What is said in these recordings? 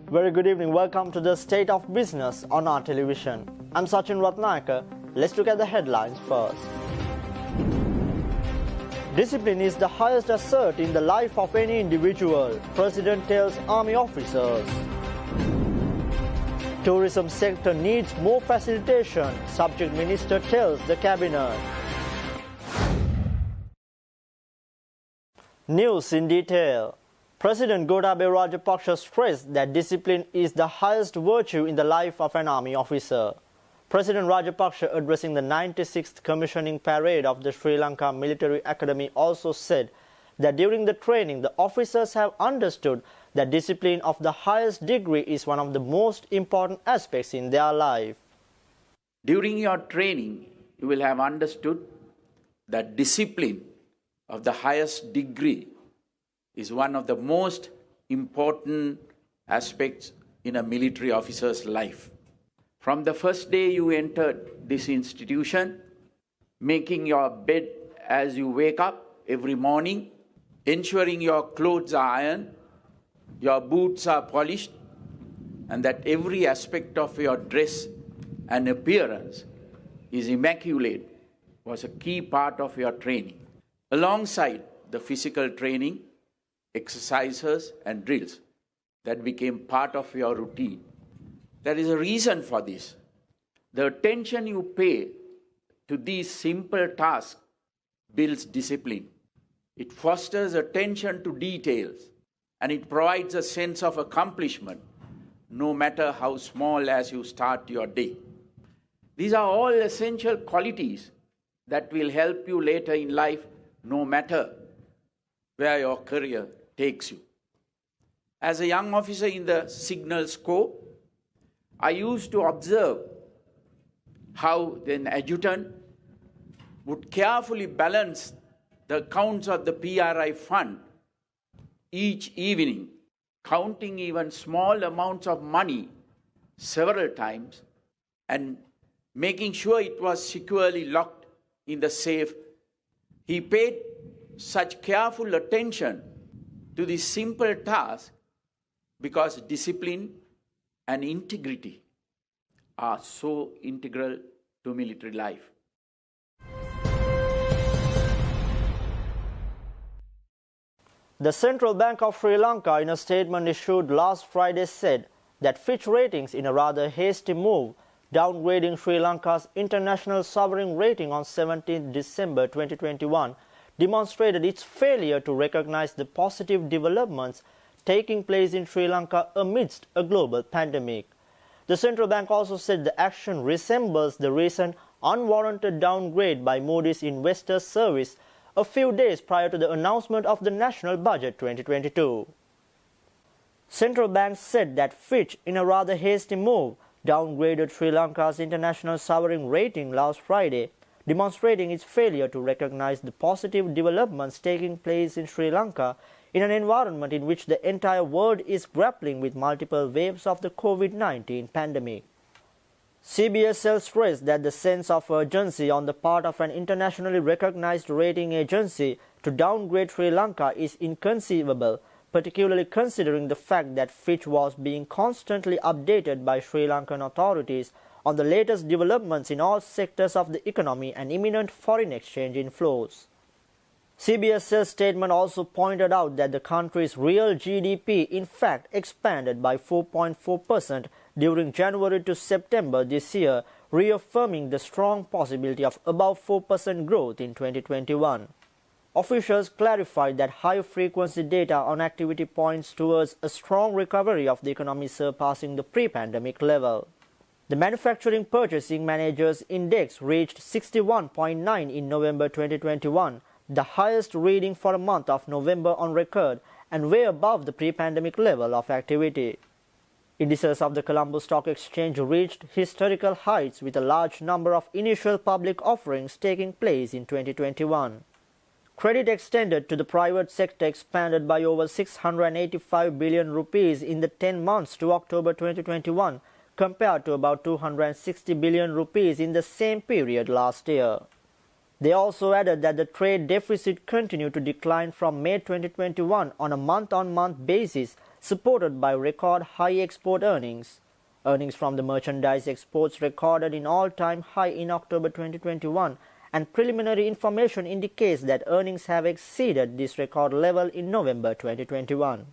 Very good evening. Welcome to the State of Business on our television. I'm Sachin Ratnayaka. Let's look at the headlines first. Discipline is the highest asset in the life of any individual, President tells army officers. Tourism sector needs more facilitation, Subject Minister tells the Cabinet. News in detail. President Gotabaya Rajapaksa stressed that discipline is the highest virtue in the life of an army officer. President Rajapaksa, addressing the 96th commissioning parade of the Sri Lanka Military Academy, also said that during the training the officers have understood that discipline of the highest degree is one of the most important aspects in their life. During your training, you will have understood that discipline of the highest degree is one of the most important aspects in a military officer's life. From the first day you entered this institution, making your bed as you wake up every morning, ensuring your clothes are ironed, your boots are polished, and that every aspect of your dress and appearance is immaculate was a key part of your training. Alongside the physical training, exercises and drills that became part of your routine. There is a reason for this. The attention you pay to these simple tasks builds discipline. It fosters attention to details and it provides a sense of accomplishment no matter how small as you start your day. These are all essential qualities that will help you later in life no matter where your career takes you. As a young officer in the Signals Corps, I used to observe how an adjutant would carefully balance the accounts of the PRI fund each evening, counting even small amounts of money several times and making sure it was securely locked in the safe. He paid such careful attention to this simple task because discipline and integrity are so integral to military life. The Central Bank of Sri Lanka, in a statement issued last Friday, said that Fitch Ratings, in a rather hasty move, downgrading Sri Lanka's international sovereign rating on 17 December 2021, demonstrated its failure to recognize the positive developments taking place in Sri Lanka amidst a global pandemic. The central bank also said the action resembles the recent unwarranted downgrade by Moody's Investors Service a few days prior to the announcement of the National Budget 2022. Central banks said that Fitch, in a rather hasty move, downgraded Sri Lanka's international sovereign rating last Friday, demonstrating its failure to recognize the positive developments taking place in Sri Lanka in an environment in which the entire world is grappling with multiple waves of the COVID-19 pandemic. CBSL stressed that the sense of urgency on the part of an internationally recognized rating agency to downgrade Sri Lanka is inconceivable, particularly considering the fact that Fitch was being constantly updated by Sri Lankan authorities on the latest developments in all sectors of the economy and imminent foreign exchange inflows. CBSL's statement also pointed out that the country's real GDP in fact expanded by 4.4% during January to September this year, reaffirming the strong possibility of above 4% growth in 2021. Officials clarified that high-frequency data on activity points towards a strong recovery of the economy surpassing the pre-pandemic level. The Manufacturing Purchasing Managers Index reached 61.9 in November 2021, the highest reading for a month of November on record and way above the pre-pandemic level of activity. Indices of the Colombo Stock Exchange reached historical heights with a large number of initial public offerings taking place in 2021. Credit extended to the private sector expanded by over 685 billion rupees in the 10 months to October 2021, compared to about 260 billion rupees in the same period last year. They also added that the trade deficit continued to decline from May 2021 on a month-on-month basis, supported by record high export earnings. Earnings from the merchandise exports recorded an all-time high in October 2021, and preliminary information indicates that earnings have exceeded this record level in November 2021.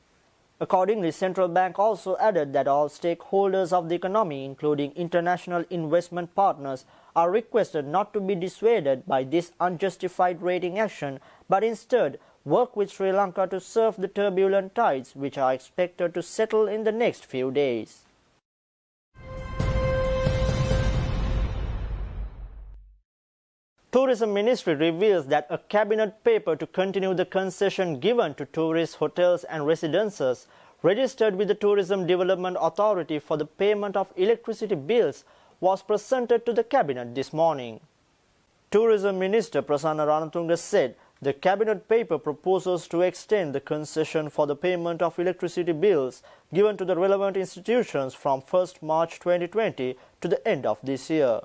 Accordingly, Central Bank also added that all stakeholders of the economy, including international investment partners, are requested not to be dissuaded by this unjustified rating action, but instead work with Sri Lanka to surf the turbulent tides which are expected to settle in the next few days. Tourism Ministry reveals that a cabinet paper to continue the concession given to tourist hotels and residences registered with the Tourism Development Authority for the payment of electricity bills was presented to the cabinet this morning. Tourism Minister Prasanna Ranatunga said the cabinet paper proposes to extend the concession for the payment of electricity bills given to the relevant institutions from 1st March 2020 to the end of this year.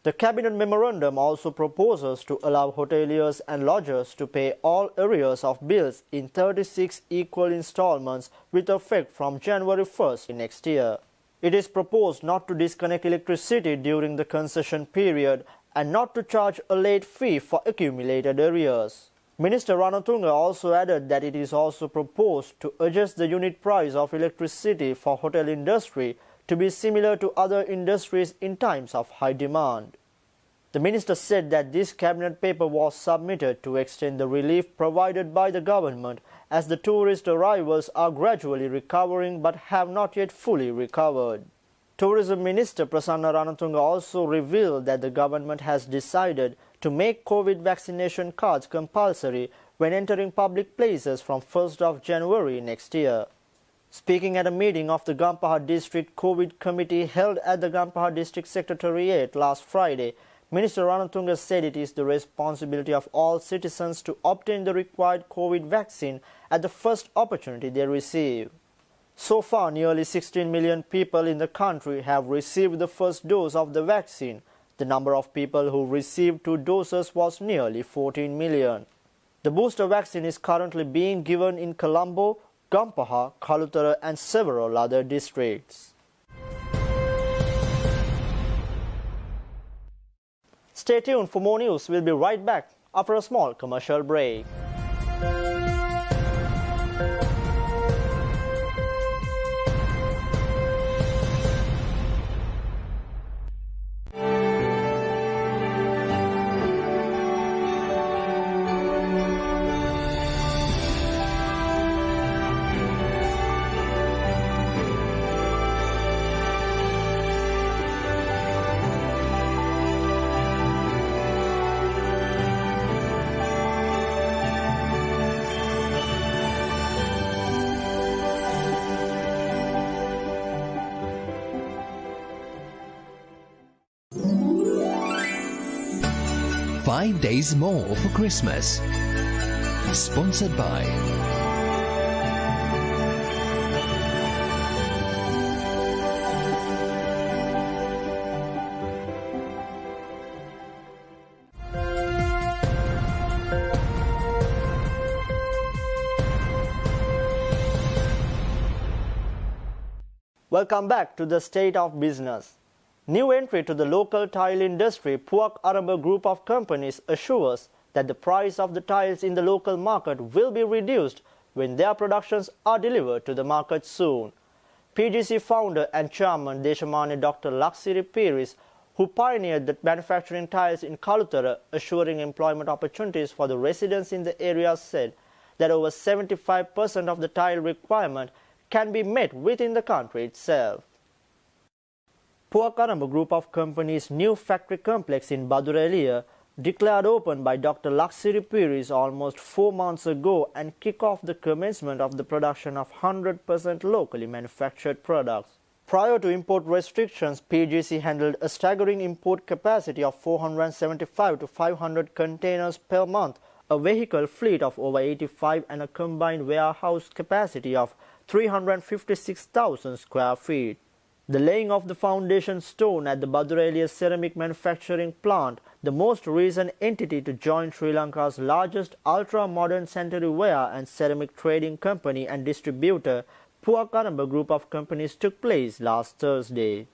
The Cabinet Memorandum also proposes to allow hoteliers and lodgers to pay all arrears of bills in 36 equal installments with effect from January 1st next year. It is proposed not to disconnect electricity during the concession period and not to charge a late fee for accumulated arrears. Minister Ranatunga also added that it is also proposed to adjust the unit price of electricity for hotel industry to be similar to other industries in times of high demand. The minister said that this cabinet paper was submitted to extend the relief provided by the government as the tourist arrivals are gradually recovering but have not yet fully recovered. Tourism Minister Prasanna Ranatunga also revealed that the government has decided to make COVID vaccination cards compulsory when entering public places from 1st of January next year. Speaking at a meeting of the Gampaha District COVID Committee held at the Gampaha District Secretariat last Friday, Minister Ranatunga said it is the responsibility of all citizens to obtain the required COVID vaccine at the first opportunity they receive. So far, nearly 16 million people in the country have received the first dose of the vaccine. The number of people who received 2 doses was nearly 14 million. The booster vaccine is currently being given in Colombo, Gampaha, Kalutara and several other districts. Stay tuned for more news. We'll be right back after a small commercial break. Five days more for Christmas. Sponsored by Welcome back to the State of Business. New entry to the local tile industry, Puak Aramba Group of Companies assures that the price of the tiles in the local market will be reduced when their productions are delivered to the market soon. PGC founder and chairman Deshamani Dr. Laksiri Piris, who pioneered the manufacturing tiles in Kalutara, assuring employment opportunities for the residents in the area, said that over 75% of the tile requirement can be met within the country itself. Puak Aramba Group of Companies' new factory complex in Badurelia, declared open by Dr. Laksiri Piris almost 4 months ago, and kick off the commencement of the production of 100% locally manufactured products. Prior to import restrictions, PGC handled a staggering import capacity of 475 to 500 containers per month, a vehicle fleet of over 85 and a combined warehouse capacity of 356,000 square feet. The laying of the foundation stone at the Badurelia ceramic manufacturing plant, the most recent entity to join Sri Lanka's largest ultra-modern sanitary ware and ceramic trading company and distributor, Puak Aramba group of companies took place last Thursday.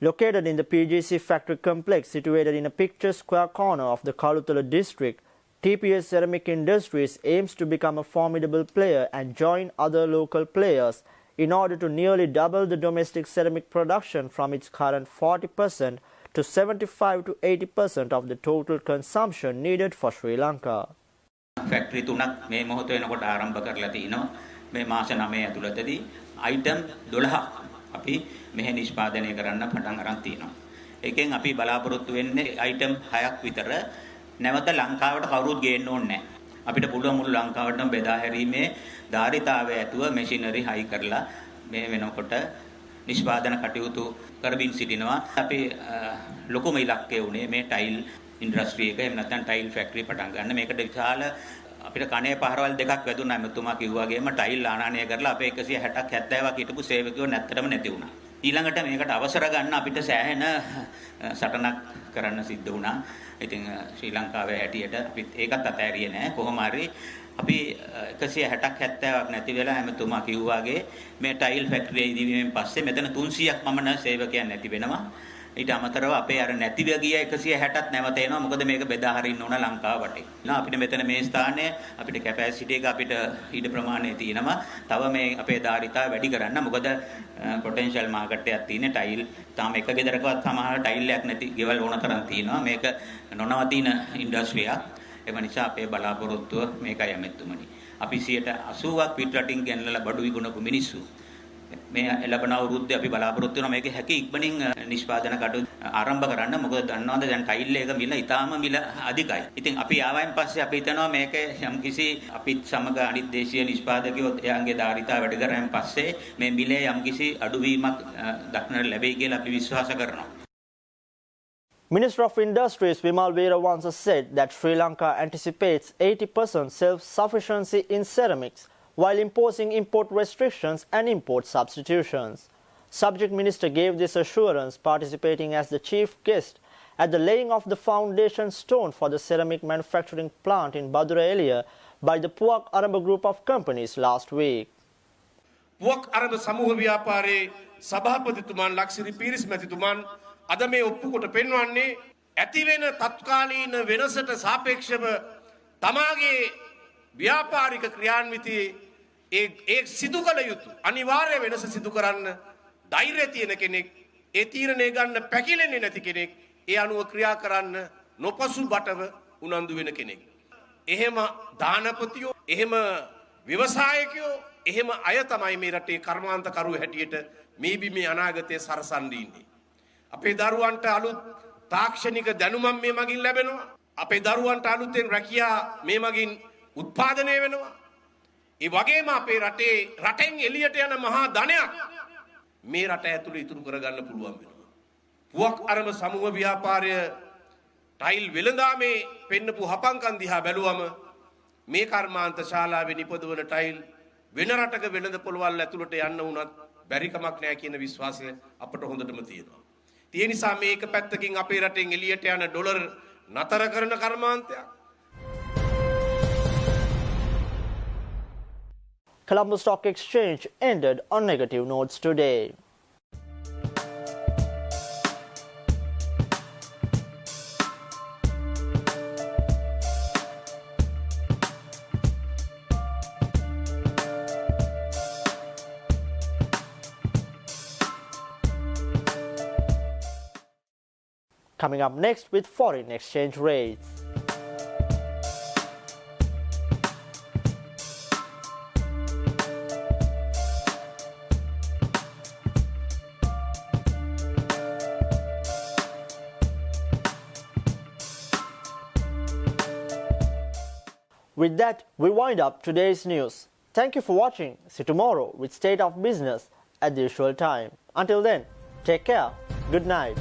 Located in the PGC factory complex situated in a picturesque square corner of the Kalutala district, TPS Ceramic Industries aims to become a formidable player and join other local players in order to nearly double the domestic ceramic production from its current 40% to 75 to 80% of the total consumption needed for Sri Lanka. Factory තුනක් මේ මොහොත වෙනකොට ආරම්භ කරලා තිනවා. මේ මාස 9 ඇතුළතදී item 12ක් අපි මෙහි නිෂ්පාදනය කරන්න පටන් අරන් තිනවා. ඒකෙන් අපි බලාපොරොත්තු වෙන්නේ අයිටම් 6ක් විතර නැවත ලංකාවට කවුරුත් ගේන්න ඕනේ නැහැ. අපිට පුළුවන් මුළු ලංකාවටම බෙදා හැරීමේ ධාරිතාවය ඇතුව මැෂිනරි හයි කරලා මේ වෙනකොට නිෂ්පාදන කටයුතු කරමින් සිටිනවා. අපි ලොකුම ඉලක්කය උනේ මේ ටයිල් ඉන්ඩස්ට්‍රි එක එහෙම නැත්නම් ටයිල් ෆැක්ටරි පටන් ගන්න. මේකට විශාල අපිට කණේ පහරවල් දෙකක් වැදුනා. මෙතුමා කිව්වා වගේම ටයිල් ආනයනය කරලා අපේ 160ක් 70ක් හිටපු සේවකයෝ නැත්තටම නැති වුණා. ඊළඟට මේකට අවසර ගන්න අපිට සෑහෙන සටනක් කරන්න සිද්ධ වුණා. ඉතින් ශ්‍රී ලංකාවේ හැටියට අපිත් ඒකත් අතෑරියේ නැහැ. කොහොම හරි අපි 160ක් 70ක් නැති වෙලා හැමතුමා කිව්වා වගේ මේ ටයිල් ෆැක්ටරියේ ඉදීමෙන් පස්සේ මෙතන 300ක් පමණ සේවකයන් නැති වෙනවා. ඊට අමතරව අපේ අර නැතිව ගිය 160ක් නැවත එනවා. මොකද මේක බෙදා හරින්න ඕන ලංකාව වටේ. අපිට මෙතන මේ ස්ථානයේ අපිට කැපැසිටි එක අපිට ඊට ප්‍රමාණය තියෙනවා. තව මේ අපේ ධාරිතාව වැඩි කරන්න. මොකද පොටෙන්ෂල් මාකට් එකක් තියෙන ටයිල් තාම එක ගෙදරකවත් සමහර ටයිල් එකක් නැති ගෙවල් ඕන තරම් තියෙනවා. මේක නොනවතින ඉන්ඩස්ට්‍රියක්. ඒ නිසා අපේ බලාපොරොත්තුව මේකයි අමෙතුමනි. අපි 80ක් පිට රටින් ගෙනල්ලා බඩු විකුණපු මිනිස්සු මේ ලැබෙන අවුරුද්දේ අපි බලාපොරොත්තු වෙනවා මේක හැකි ඉක්මනින් නිෂ්පාදන කටයුතු ආරම්භ කරන්න. මොකද දන්නවද දැන් ටයිල් එක මිල ඉතාම මිල අධිකයි. ඉතින් අපි ආවයින් පස්සේ අපි හිතනවා මේක යම්කිසි අපිත් සමග අනිත් දේශීය නිෂ්පාදකයෝ එයාගේ ධාරිතාව වැඩි කරාන් පස්සේ මේ මිලේ යම්කිසි අඩුවීමක් දක්නට ලැබෙයි කියලා අපි විශ්වාස කරනවා. Minister of Industries Vimal Weerawansa said that Sri Lanka anticipates 80% self-sufficiency in ceramics while imposing import restrictions and import substitutions. Subject Minister gave this assurance participating as the chief guest at the laying of the foundation stone for the ceramic manufacturing plant in Badura area by the Puak Aramba group of companies last week. Puak Aramba Samuha Vyapare සභාපතිතුමන් ලක්සිරි Peiris මැතිතුමන් අද මේ ඔප්පු කොට පෙන්වන්නේ ඇති වෙන තත්කාලීන වෙනසට සාපේක්ෂව තමාගේ ව්‍යාපාරික ක්‍රියාන්විතයේ ඒ සිදු කළ යුතු අනිවාර්ය වෙනස සිදු කරන්න ධෛර්යය තියෙන කෙනෙක්, ඒ තීරණය ගන්න පැකිලෙන්නේ නැති කෙනෙක්, ඒ අනුව ක්‍රියා කරන්න නොපසු බටව උනන්දු වෙන කෙනෙක්. එහෙම දානපතියෝ, එහෙම ව්‍යවසායකයෝ, එහෙම අය තමයි මේ රටේ කර්මාන්තකරුවෝ හැටියට මේ බිමේ අනාගතය සරසන්නේ ඉන්නේ. අපේ දරුවන්ට අලුත් තාක්ෂණික දැනුමක් මේ මගින් ලැබෙනවා. අපේ දරුවන්ට අලුතෙන් රැකියා මේ මගින් උත්පාදනය වෙනවා. ඒ වගේම අපේ රටෙන් එළියට යන මහා ධනයක් මේ රට ඇතුළේ ඉතුරු කරගන්න පුළුවන් වෙනවා. පුවක් අරම සමූහ ව්‍යාපාරය ටයිල් වෙළඳාමේ පෙන්නපු හපංකම් දිහා බැලුවම මේ කර්මාන්ත ශාලාවේ නිපදවන ටයිල් වෙන රටක වෙළඳ පොළවල් ඇතුළට යන්න වුණත් බැරි කමක් නැහැ කියන විශ්වාසය අපට හොඳටම තියෙනවා. ඒ නිසා මේක පැත්තකින් අපේ රටෙන් එළියට යන ඩොලර් නතර කරන කර්මාන්තයක්. Colombo Stock Exchange ended on negative notes today. Coming up next with foreign exchange rates. With that, we wind up today's news. Thank you for watching. See you tomorrow with State of Business at the usual time. Until then, take care. Good night.